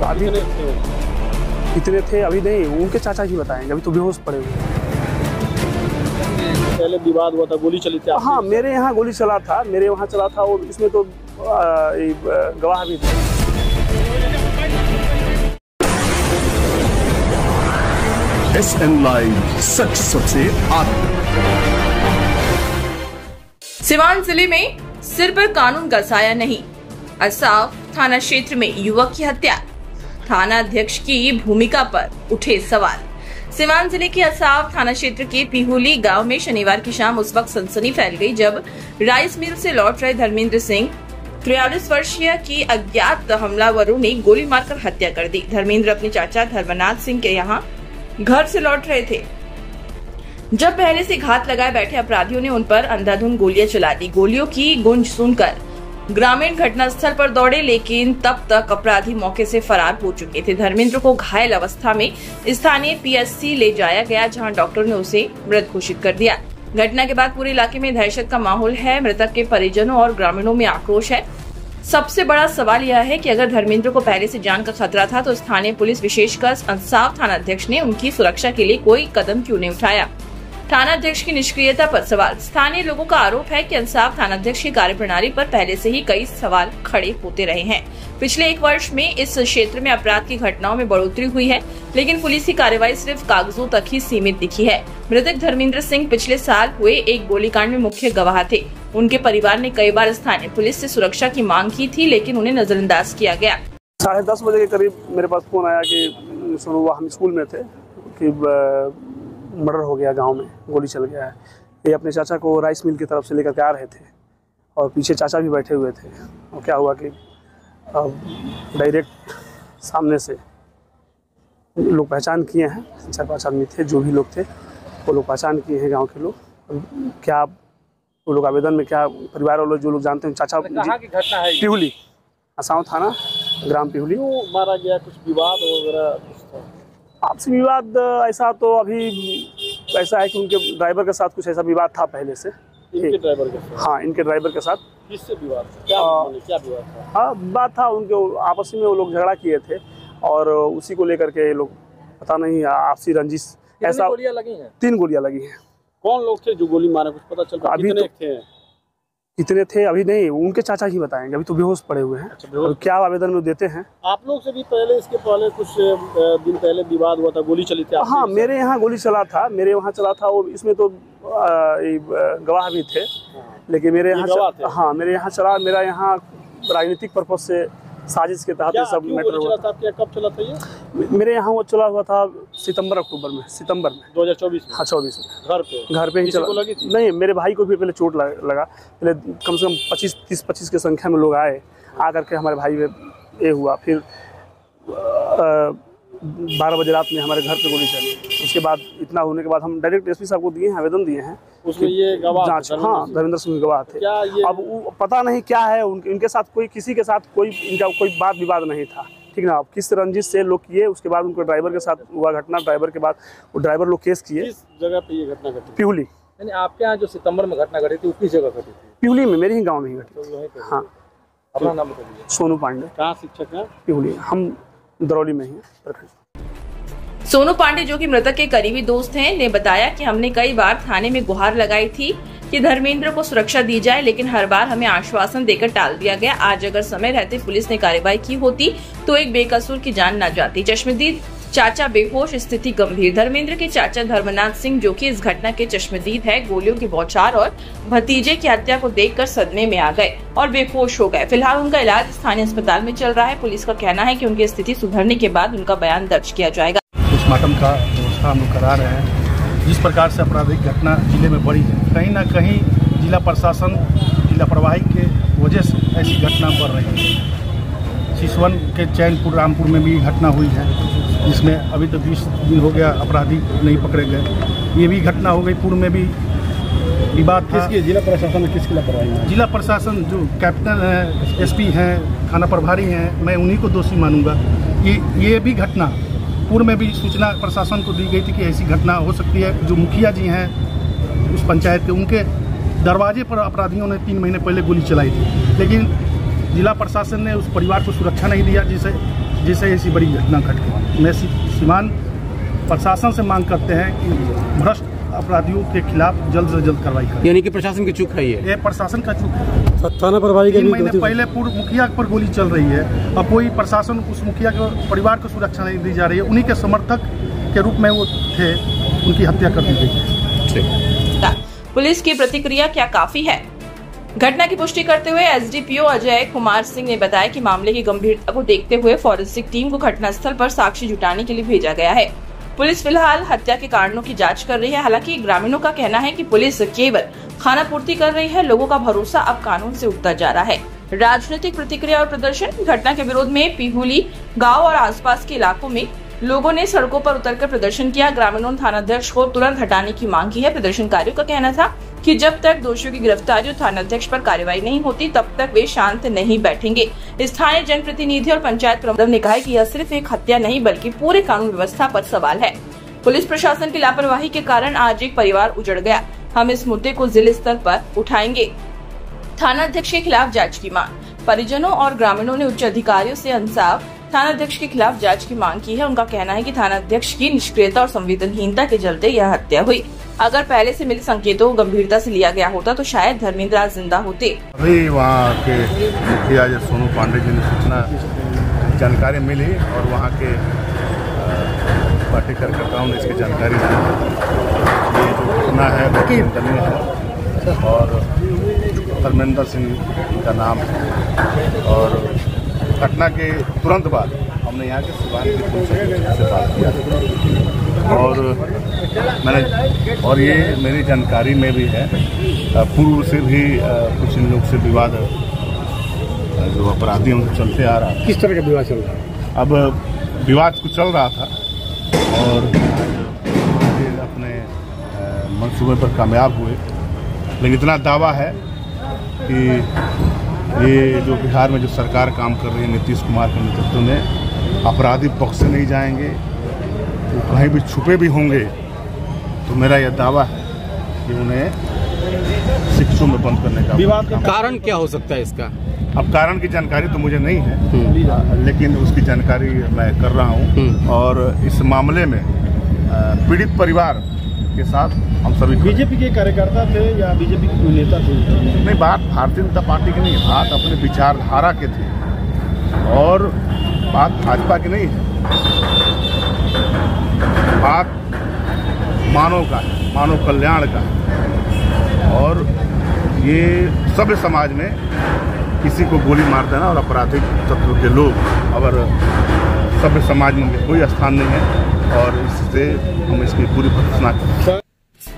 अभी कितने थे अभी नहीं, उनके चाचा ही बताएंगे, अभी तो बेहोश पड़े हुए हैं। पहले विवाद हुआ था, गोली चली थी? हाँ, मेरे यहाँ गोली चला था, मेरे वहाँ चला था, और इसमें तो गवाह भी थे। SN लाइव, सच सबसे आगे। सिवान जिले में सिर पर कानून का साया नहीं, असाव थाना क्षेत्र में युवक की हत्या, थाना अध्यक्ष की भूमिका पर उठे सवाल। सिवान जिले के असाव थाना क्षेत्र के पिहुली गांव में शनिवार की शाम उस वक्त सनसनी फैल गई जब राइस मिल से लौट रहे धर्मेंद्र सिंह 43 वर्षीय की अज्ञात हमलावरों ने गोली मारकर हत्या कर दी। धर्मेंद्र अपने चाचा धर्मनाथ सिंह के यहाँ घर से लौट रहे थे जब पहले से घात लगाए बैठे अपराधियों ने उन पर अंधाधुंध गोलियां चला दी। गोलियों की गूंज सुनकर ग्रामीण घटनास्थल पर दौड़े, लेकिन तब तक अपराधी मौके से फरार हो चुके थे। धर्मेंद्र को घायल अवस्था में स्थानीय PSC ले जाया गया, जहां डॉक्टर ने उसे मृत घोषित कर दिया। घटना के बाद पूरे इलाके में दहशत का माहौल है। मृतक के परिजनों और ग्रामीणों में आक्रोश है। सबसे बड़ा सवाल यह है कि अगर धर्मेंद्र को पहले से जान का खतरा था तो स्थानीय पुलिस, विशेषकर असाव थाना अध्यक्ष ने उनकी सुरक्षा के लिए कोई कदम क्यों नहीं उठाया। थाना अध्यक्ष की निष्क्रियता पर सवाल। स्थानीय लोगों का आरोप है कि असाव थाना अध्यक्ष की कार्यप्रणाली पर पहले से ही कई सवाल खड़े होते रहे हैं। पिछले 1 वर्ष में इस क्षेत्र में अपराध की घटनाओं में बढ़ोतरी हुई है, लेकिन पुलिस की कार्रवाई सिर्फ कागजों तक ही सीमित दिखी है। मृतक धर्मेंद्र सिंह पिछले साल हुए एक गोलीकांड में मुख्य गवाह थे। उनके परिवार ने कई बार स्थानीय पुलिस से सुरक्षा की मांग की थी, लेकिन उन्हें नजरअंदाज किया गया। 10:30 बजे के करीब मेरे पास फोन आया कि सुनो, हम स्कूल में थे कि मर्डर हो गया, गांव में गोली चल गया है। ये अपने चाचा को राइस मिल की तरफ से लेकर के आ रहे थे और पीछे चाचा भी बैठे हुए थे। और क्या हुआ कि डायरेक्ट सामने से लोग पहचान किए हैं, 4-5 आदमी थे, जो भी लोग थे वो लोग पहचान किए हैं गांव के लोग। क्या वो लोग आवेदन में क्या परिवार वालों जो लोग जानते हैं, चाचा कहाँ की घटना है? पिहुली, असाव थाना, ग्राम पिहुली। क्यों मारा गया? कुछ विवाद वगैरह? आपसी विवाद ऐसा तो अभी ऐसा है कि उनके ड्राइवर के साथ कुछ ऐसा विवाद था पहले से। इनके ड्राइवर के साथ? हाँ, इनके ड्राइवर के साथ। किससे विवाद था? क्या विवाद था? हाँ, बात था उनके आपस में, वो लोग झगड़ा किए थे और उसी को लेकर के लोग पता नहीं आपसी रंजिश ऐसा। गोलियां लगी हैं? 3 गोलियां लगी हैं। कौन लोग थे जो गोली मारे, कुछ पता चल रहा? अभी कितने तो कितने थे अभी नहीं, उनके चाचा ही बताएंगे, अभी तो बेहोश पड़े हुए हैं। अच्छा, क्या आवेदन में देते हैं। आप लोग से भी पहले, इसके पहले कुछ दिन पहले विवाद हुआ था, गोली चली थी? हाँ, मेरे यहाँ गोली चला था, मेरे वहाँ चला था, और इसमें तो गवाह भी थे। लेकिन मेरे यहाँ, हाँ, मेरे यहाँ चला, मेरा यहाँ राजनीतिक पर्पज से साजिश के तहत सब मैटर हुआ था। कब चला था ये? मेरे यहाँ वो चला हुआ था सितंबर में 2024 में। हाँ, 24 में। घर पे ही चला? नहीं, मेरे भाई को भी पहले चोट लगा। पहले कम से कम 25 की संख्या में लोग आए, आकर के हमारे भाई में ये हुआ। फिर 12 बजे रात में हमारे घर पे गोली चली। उसके बाद इतना होने के बाद हम डायरेक्ट SP साहब को दिए हैं, आवेदन दिए हैं उसमें ये गवाह जांच। हाँ, धर्मेंद्र सिंह गवाह थे। अब पता नहीं क्या है उनके साथ, कोई किसी के साथ कोई इनका कोई बात विवाद नहीं था, ठीक ना। अब किस रंजिश से लोग किए, उसके बाद उनको ड्राइवर के साथ हुआ घटना। ड्राइवर के बाद वो ड्राइवर लोग केस किए। किस जगह पे ये घटना घटी? पिहुली। आपके यहाँ जो सितंबर में घटना घटी थी वो किस जगह घटी थी? पिहुली में, मेरे ही गाँव में ही घटी। हाँ। अपना नाम बताइए। सोनू पांडे। कहाँ शिक्षक है? पिहुली, हम दरौली में ही। सोनू पांडे, जो कि मृतक के करीबी दोस्त हैं, ने बताया कि हमने कई बार थाने में गुहार लगाई थी कि धर्मेंद्र को सुरक्षा दी जाए, लेकिन हर बार हमें आश्वासन देकर टाल दिया गया। आज अगर समय रहते पुलिस ने कार्रवाई की होती तो एक बेकसूर की जान न जाती। चश्मदीद चाचा बेहोश, स्थिति गंभीर। धर्मेंद्र के चाचा धर्मनाथ सिंह, जो कि इस घटना के चश्मदीद है, गोलियों की बौछार और भतीजे की हत्या को देखकर सदमे में आ गए और बेहोश हो गए। फिलहाल उनका इलाज स्थानीय अस्पताल में चल रहा है। पुलिस का कहना है कि उनकी स्थिति सुधरने के बाद उनका बयान दर्ज किया जाएगा। पोस्टमार्टम का व्यवस्था हम लोग करा रहे हैं। जिस प्रकार से आपराधिक घटना जिले में बढ़ी है, कहीं ना कहीं जिला प्रशासन की लापरवाही के वजह से ऐसी घटना बढ़ रही है। सिसवन के चैनपुर रामपुर में भी घटना हुई है, जिसमें अभी तक 20 दिन हो गया अपराधी नहीं पकड़े गए। ये भी घटना हो गई, पूर्व में भी विवाद था। किसकी? जिला प्रशासन में किसकी लापरवाही है? जिला प्रशासन जो कैप्टन है, SP हैं, थाना प्रभारी हैं, मैं उन्हीं को दोषी मानूंगा। ये भी घटना पूर्व में भी सूचना प्रशासन को दी गई थी कि ऐसी घटना हो सकती है। जो मुखिया जी हैं उस पंचायत के, उनके दरवाजे पर अपराधियों ने 3 महीने पहले गोली चलाई थी, लेकिन जिला प्रशासन ने उस परिवार को सुरक्षा नहीं दिया, जिसे जिससे ऐसी बड़ी घटना घट गई। मैं सीमांत प्रशासन से मांग करते हैं कि भ्रष्ट अपराधियों के खिलाफ जल्द से जल्द कार्रवाई करें। यानी कि प्रशासन की चूक है ये प्रशासन का चूक है। थाना प्रभारी 3 महीने पहले पूर्व मुखिया पर गोली चल रही है और कोई प्रशासन उस मुखिया के परिवार को सुरक्षा नहीं दी जा रही है। उन्हीं के समर्थक के रूप में वो थे, उनकी हत्या कर दी गई है। पुलिस की प्रतिक्रिया क्या काफी है? घटना की पुष्टि करते हुए एसडीपीओ अजय कुमार सिंह ने बताया कि मामले की गंभीरता को देखते हुए फॉरेंसिक टीम को घटनास्थल पर साक्ष्य जुटाने के लिए भेजा गया है। पुलिस फिलहाल हत्या के कारणों की जांच कर रही है। हालांकि ग्रामीणों का कहना है कि पुलिस केवल खाना पूर्ति कर रही है। लोगों का भरोसा अब कानून से उठता जा रहा है। राजनीतिक प्रतिक्रिया और प्रदर्शन। घटना के विरोध में पिहुली गांव और आसपास के इलाकों में लोगों ने सड़कों पर उतरकर प्रदर्शन किया। ग्रामीणों ने थानाध्यक्ष को तुरंत हटाने की मांग की है। प्रदर्शनकारियों का कहना था कि जब तक दोषियों की गिरफ्तारी और थानाध्यक्ष पर कार्रवाई नहीं होती तब तक वे शांत नहीं बैठेंगे। स्थानीय जनप्रतिनिधि और पंचायत प्रमुख ने कहा कि यह सिर्फ एक हत्या नहीं बल्कि पूरे कानून व्यवस्था पर सवाल है। पुलिस प्रशासन की लापरवाही के कारण आज एक परिवार उजड़ गया। हम इस मुद्दे को जिले स्तर पर उठाएंगे। थानाध्यक्ष के खिलाफ जांच की मांग। परिजनों और ग्रामीणों ने उच्च अधिकारियों से इंसाफ थानाध्यक्ष के खिलाफ जांच की मांग की है। उनका कहना है कि थानाध्यक्ष की निष्क्रियता और संवेदनहीनता के चलते यह हत्या हुई। अगर पहले से मिली संकेतों को गंभीरता से लिया गया होता तो शायद धर्मेंद्र आज जिंदा होते। अभी वहाँ के मुखिया जो सोनू पांडे जी ने सूचना जानकारी मिली और वहाँ के पार्टी कार्यकर्ताओं ने इसकी जानकारी दी। ये जो घटना है वो निंदनीय है और धर्मेंद्र सिंह का नाम है। और घटना के तुरंत बाद हमने यहाँ के शिवानगी पुलिस से बात किया और ये मेरी जानकारी में भी है। पूर्व से भी कुछ इन लोग से विवाद जो अपराधी उनसे चलते आ रहा है। किस तरह का विवाद चल रहा है? अब विवाद कुछ चल रहा था और अपने मंसूबे पर कामयाब हुए। लेकिन इतना दावा है कि ये जो बिहार में जो सरकार काम कर रही है नीतीश कुमार के नेतृत्व में, अपराधी बख्शे नहीं जाएंगे। वो कहीं भी छुपे भी होंगे तो मेरा यह दावा है कि उन्हें शिक्षों में बंद करने का विवाद का कारण क्या हो सकता है इसका? अब कारण की जानकारी तो मुझे नहीं है, लेकिन उसकी जानकारी मैं कर रहा हूँ। और इस मामले में पीड़ित परिवार के साथ हम सभी बीजेपी के कार्यकर्ता थे या बीजेपी के कोई नेता थे? नहीं, बात भारतीय जनता पार्टी की नहीं है, बात अपने विचारधारा के थे और बात भाजपा की नहीं है। बात मानव का है, मानव कल्याण का है। और ये सभ्य समाज में किसी को गोली मार देना और आपराधिक तत्व के लोग अगर सभ्य समाज में कोई स्थान नहीं है और इससे हम इसकी पूरी भर्त्सना करें।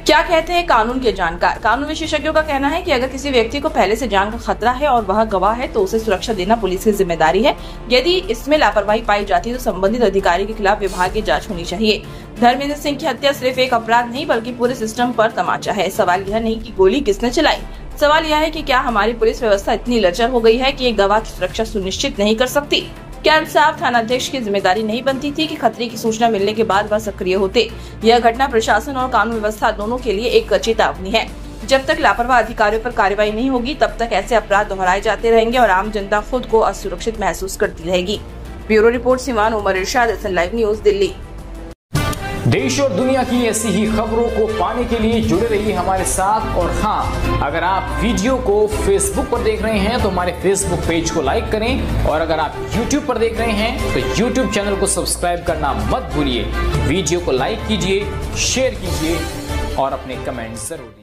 क्या कहते हैं कानून के जानकार? कानून विशेषज्ञों का कहना है कि अगर किसी व्यक्ति को पहले से जान का खतरा है और वह गवाह है तो उसे सुरक्षा देना पुलिस की जिम्मेदारी है। यदि इसमें लापरवाही पाई जाती है तो संबंधित अधिकारी के खिलाफ विभागीय जांच होनी चाहिए। धर्मेंद्र सिंह की हत्या सिर्फ एक अपराध नहीं बल्कि पूरे सिस्टम पर तमाचा है। सवाल यह नहीं कि गोली किसने चलाई, सवाल यह है कि क्या हमारी पुलिस व्यवस्था इतनी लचर हो गई है कि एक गवाह की सुरक्षा सुनिश्चित नहीं कर सकती? क्या इंसाफ थानाध्यक्ष की जिम्मेदारी नहीं बनती थी कि खतरे की सूचना मिलने के बाद वह सक्रिय होते? यह घटना प्रशासन और कानून व्यवस्था दोनों के लिए एक चेतावनी है। जब तक लापरवाह अधिकारियों पर कार्रवाई नहीं होगी तब तक ऐसे अपराध दोहराए जाते रहेंगे और आम जनता खुद को असुरक्षित महसूस करती रहेगी। ब्यूरो रिपोर्ट, सिवान उमर इरशाद, SN लाइव न्यूज, दिल्ली। देश और दुनिया की ऐसी ही खबरों को पाने के लिए जुड़े रहिए हमारे साथ। और हाँ, अगर आप वीडियो को फेसबुक पर देख रहे हैं तो हमारे फेसबुक पेज को लाइक करें और अगर आप यूट्यूब पर देख रहे हैं तो यूट्यूब चैनल को सब्सक्राइब करना मत भूलिए। वीडियो को लाइक कीजिए, शेयर कीजिए और अपने कमेंट जरूर दीजिए।